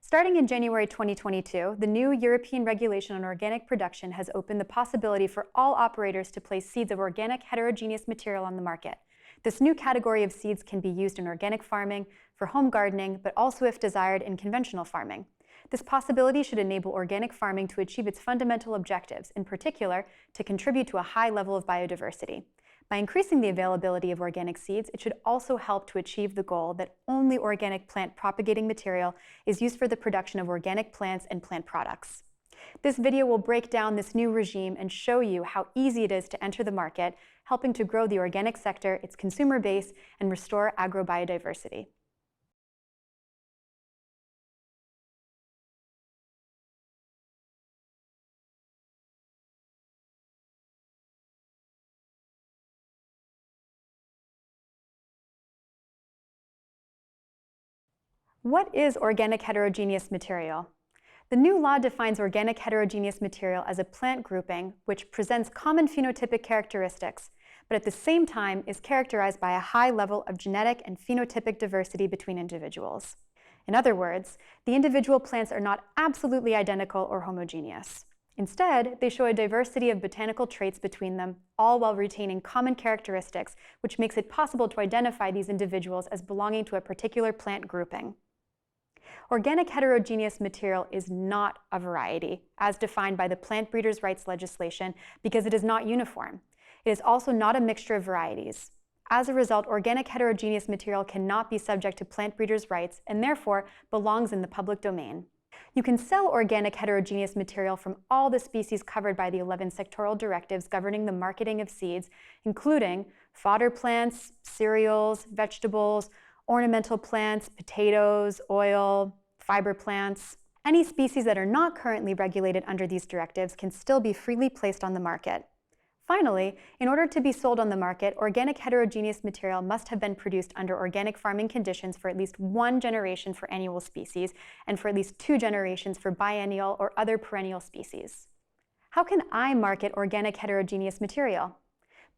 Starting in January 2022, the new European regulation on organic production has opened the possibility for all operators to place seeds of organic heterogeneous material on the market. This new category of seeds can be used in organic farming, for home gardening, but also, if desired, in conventional farming. This possibility should enable organic farming to achieve its fundamental objectives, in particular, to contribute to a high level of biodiversity. By increasing the availability of organic seeds, it should also help to achieve the goal that only organic plant propagating material is used for the production of organic plants and plant products. This video will break down this new regime and show you how easy it is to enter the market, helping to grow the organic sector, its consumer base, and restore agrobiodiversity. What is organic heterogeneous material? The new law defines organic heterogeneous material as a plant grouping which presents common phenotypic characteristics, but at the same time is characterized by a high level of genetic and phenotypic diversity between individuals. In other words, the individual plants are not absolutely identical or homogeneous. Instead, they show a diversity of botanical traits between them, all while retaining common characteristics, which makes it possible to identify these individuals as belonging to a particular plant grouping. Organic heterogeneous material is not a variety, as defined by the plant breeders' rights legislation, because it is not uniform. It is also not a mixture of varieties. As a result, organic heterogeneous material cannot be subject to plant breeders' rights and therefore belongs in the public domain. You can sell organic heterogeneous material from all the species covered by the 11 sectoral directives governing the marketing of seeds, including fodder plants, cereals, vegetables, ornamental plants, potatoes, oil, fiber plants. Any species that are not currently regulated under these directives can still be freely placed on the market. Finally, in order to be sold on the market, organic heterogeneous material must have been produced under organic farming conditions for at least one generation for annual species and for at least 2 generations for biennial or other perennial species. How can I market organic heterogeneous material?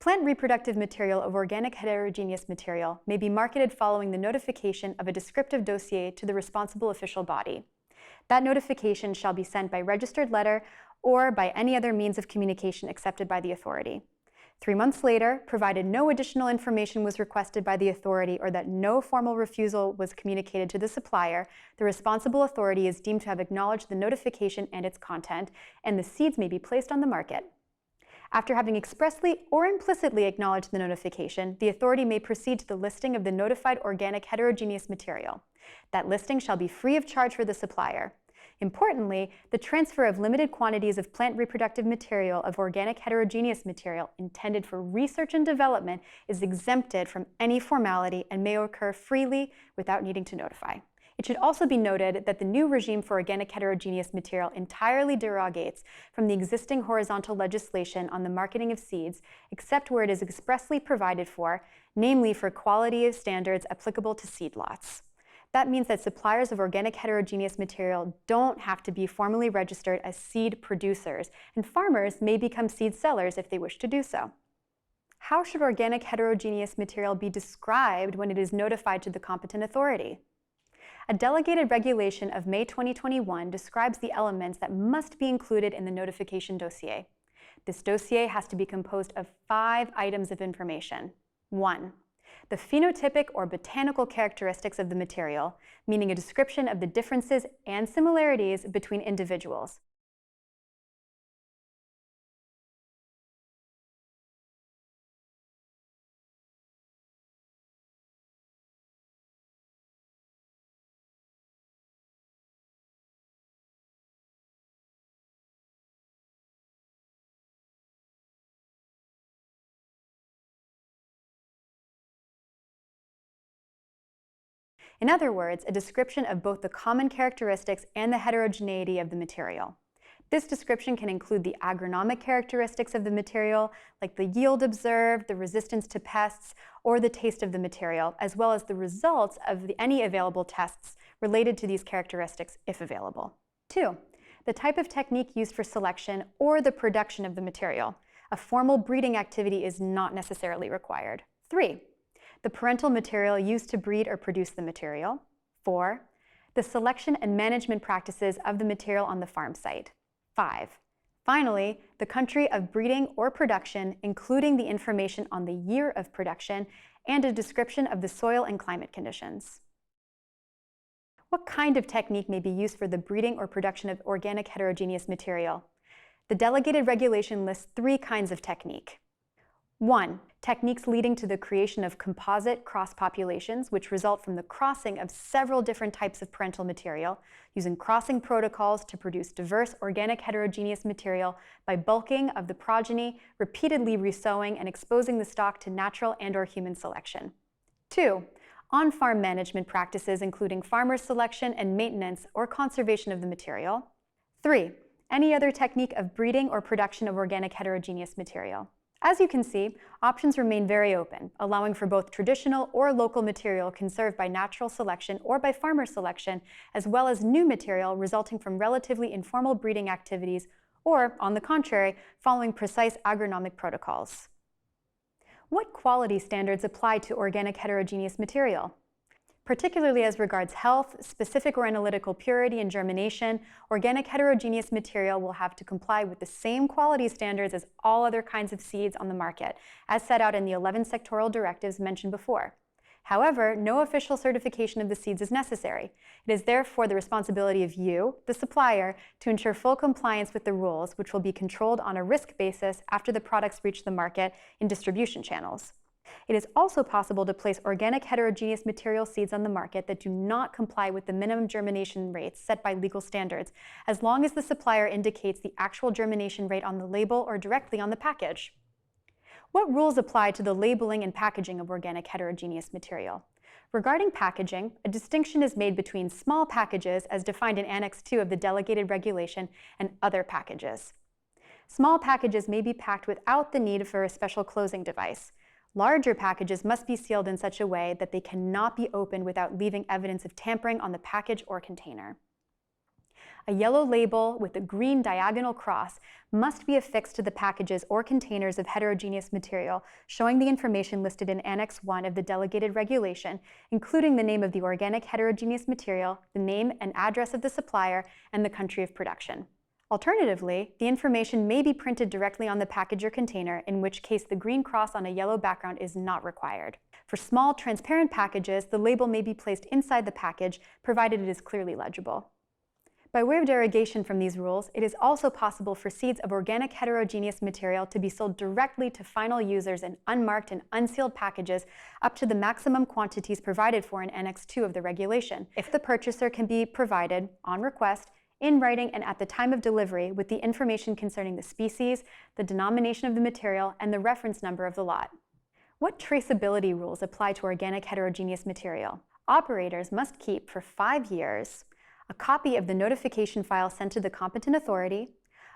Plant reproductive material of organic heterogeneous material may be marketed following the notification of a descriptive dossier to the responsible official body. That notification shall be sent by registered letter or by any other means of communication accepted by the authority. 3 months later, provided no additional information was requested by the authority or that no formal refusal was communicated to the supplier, the responsible authority is deemed to have acknowledged the notification and its content, and the seeds may be placed on the market. After having expressly or implicitly acknowledged the notification, the authority may proceed to the listing of the notified organic heterogeneous material. That listing shall be free of charge for the supplier. Importantly, the transfer of limited quantities of plant reproductive material of organic heterogeneous material intended for research and development is exempted from any formality and may occur freely without needing to notify. It should also be noted that the new regime for organic heterogeneous material entirely derogates from the existing horizontal legislation on the marketing of seeds, except where it is expressly provided for, namely for quality of standards applicable to seed lots. That means that suppliers of organic heterogeneous material don't have to be formally registered as seed producers, and farmers may become seed sellers if they wish to do so. How should organic heterogeneous material be described when it is notified to the competent authority? A delegated regulation of May 2021 describes the elements that must be included in the notification dossier. This dossier has to be composed of 5 items of information. 1. The phenotypic or botanical characteristics of the material, meaning a description of the differences and similarities between individuals. In other words, a description of both the common characteristics and the heterogeneity of the material. This description can include the agronomic characteristics of the material, like the yield observed, the resistance to pests, or the taste of the material, as well as the results of any available tests related to these characteristics, if available. 2. The type of technique used for selection or the production of the material. A formal breeding activity is not necessarily required. 3. The parental material used to breed or produce the material. 4. The selection and management practices of the material on the farm site. 5. Finally, the country of breeding or production, including the information on the year of production and a description of the soil and climate conditions. What kind of technique may be used for the breeding or production of organic heterogeneous material? The delegated regulation lists 3 kinds of technique. 1. Techniques leading to the creation of composite cross populations, which result from the crossing of several different types of parental material, using crossing protocols to produce diverse organic heterogeneous material by bulking of the progeny, repeatedly resowing and exposing the stock to natural and/or human selection. 2. On-farm management practices, including farmer selection and maintenance or conservation of the material. 3. Any other technique of breeding or production of organic heterogeneous material. As you can see, options remain very open, allowing for both traditional or local material conserved by natural selection or by farmer selection, as well as new material resulting from relatively informal breeding activities or, on the contrary, following precise agronomic protocols. What quality standards apply to organic heterogeneous material? Particularly as regards health, specific or analytical purity, and germination, organic heterogeneous material will have to comply with the same quality standards as all other kinds of seeds on the market, as set out in the 11 sectoral directives mentioned before. However, no official certification of the seeds is necessary. It is therefore the responsibility of you, the supplier, to ensure full compliance with the rules, which will be controlled on a risk basis after the products reach the market in distribution channels. It is also possible to place organic heterogeneous material seeds on the market that do not comply with the minimum germination rates set by legal standards, as long as the supplier indicates the actual germination rate on the label or directly on the package. What rules apply to the labeling and packaging of organic heterogeneous material? Regarding packaging, a distinction is made between small packages, as defined in Annex 2 of the Delegated Regulation, and other packages. Small packages may be packed without the need for a special closing device. Larger packages must be sealed in such a way that they cannot be opened without leaving evidence of tampering on the package or container. A yellow label with a green diagonal cross must be affixed to the packages or containers of heterogeneous material, showing the information listed in Annex 1 of the Delegated Regulation, including the name of the organic heterogeneous material, the name and address of the supplier, and the country of production. Alternatively, the information may be printed directly on the package or container, in which case the green cross on a yellow background is not required. For small, transparent packages, the label may be placed inside the package, provided it is clearly legible. By way of derogation from these rules, it is also possible for seeds of organic heterogeneous material to be sold directly to final users in unmarked and unsealed packages up to the maximum quantities provided for in Annex 2 of the regulation, if the purchaser can be provided, on request, in writing and at the time of delivery, with the information concerning the species, the denomination of the material, and the reference number of the lot. What traceability rules apply to organic heterogeneous material? Operators must keep for 5 years a copy of the notification file sent to the competent authority,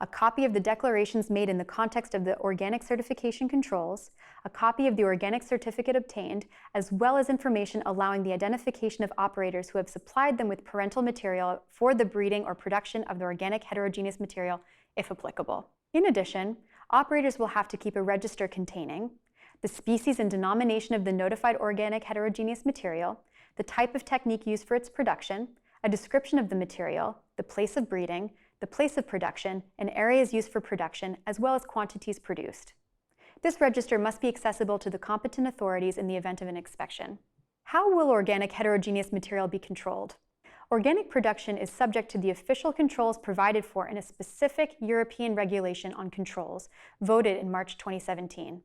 a copy of the declarations made in the context of the organic certification controls, a copy of the organic certificate obtained, as well as information allowing the identification of operators who have supplied them with parental material for the breeding or production of the organic heterogeneous material, if applicable. In addition, operators will have to keep a register containing the species and denomination of the notified organic heterogeneous material, the type of technique used for its production, a description of the material, the place of breeding, the place of production, and areas used for production, as well as quantities produced. This register must be accessible to the competent authorities in the event of an inspection. How will organic heterogeneous material be controlled? Organic production is subject to the official controls provided for in a specific European regulation on controls, voted in March 2017.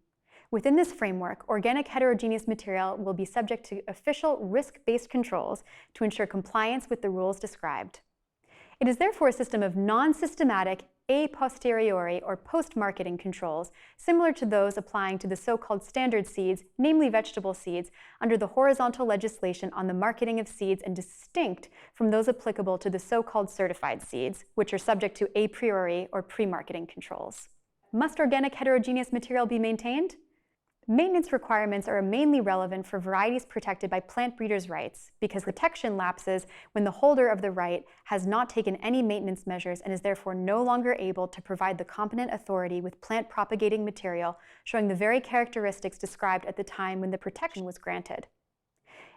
Within this framework, organic heterogeneous material will be subject to official risk-based controls to ensure compliance with the rules described. It is therefore a system of non-systematic, a posteriori or post-marketing controls, similar to those applying to the so-called standard seeds, namely vegetable seeds, under the horizontal legislation on the marketing of seeds, and distinct from those applicable to the so-called certified seeds, which are subject to a priori or pre-marketing controls. Must organic heterogeneous material be maintained? Maintenance requirements are mainly relevant for varieties protected by plant breeders' rights, because protection lapses when the holder of the right has not taken any maintenance measures and is therefore no longer able to provide the competent authority with plant propagating material showing the very characteristics described at the time when the protection was granted.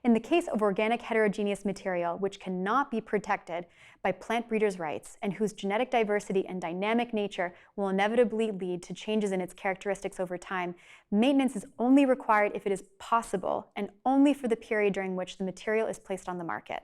In the case of organic heterogeneous material, which cannot be protected by plant breeders' rights and whose genetic diversity and dynamic nature will inevitably lead to changes in its characteristics over time, maintenance is only required if it is possible and only for the period during which the material is placed on the market.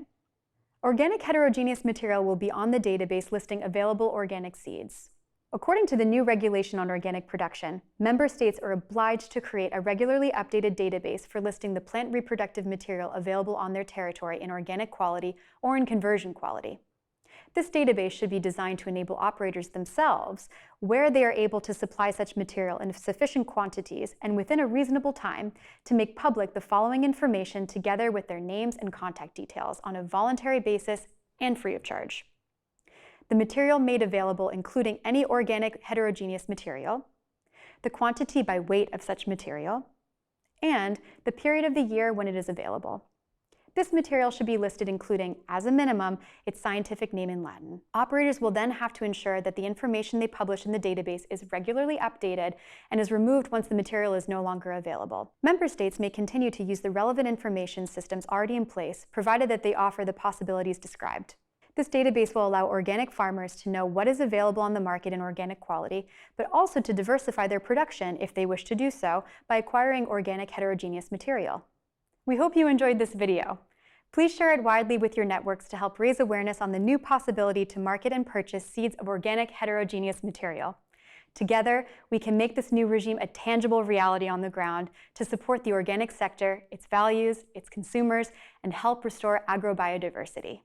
Organic heterogeneous material will be on the database listing available organic seeds. According to the new regulation on organic production, member states are obliged to create a regularly updated database for listing the plant reproductive material available on their territory in organic quality or in conversion quality. This database should be designed to enable operators themselves, where they are able to supply such material in sufficient quantities and within a reasonable time, to make public the following information together with their names and contact details on a voluntary basis and free of charge. The material made available including any organic heterogeneous material, the quantity by weight of such material, and the period of the year when it is available. This material should be listed including, as a minimum, its scientific name in Latin. Operators will then have to ensure that the information they publish in the database is regularly updated and is removed once the material is no longer available. Member states may continue to use the relevant information systems already in place, provided that they offer the possibilities described. This database will allow organic farmers to know what is available on the market in organic quality, but also to diversify their production if they wish to do so by acquiring organic heterogeneous material. We hope you enjoyed this video. Please share it widely with your networks to help raise awareness on the new possibility to market and purchase seeds of organic heterogeneous material. Together, we can make this new regime a tangible reality on the ground to support the organic sector, its values, its consumers, and help restore agrobiodiversity.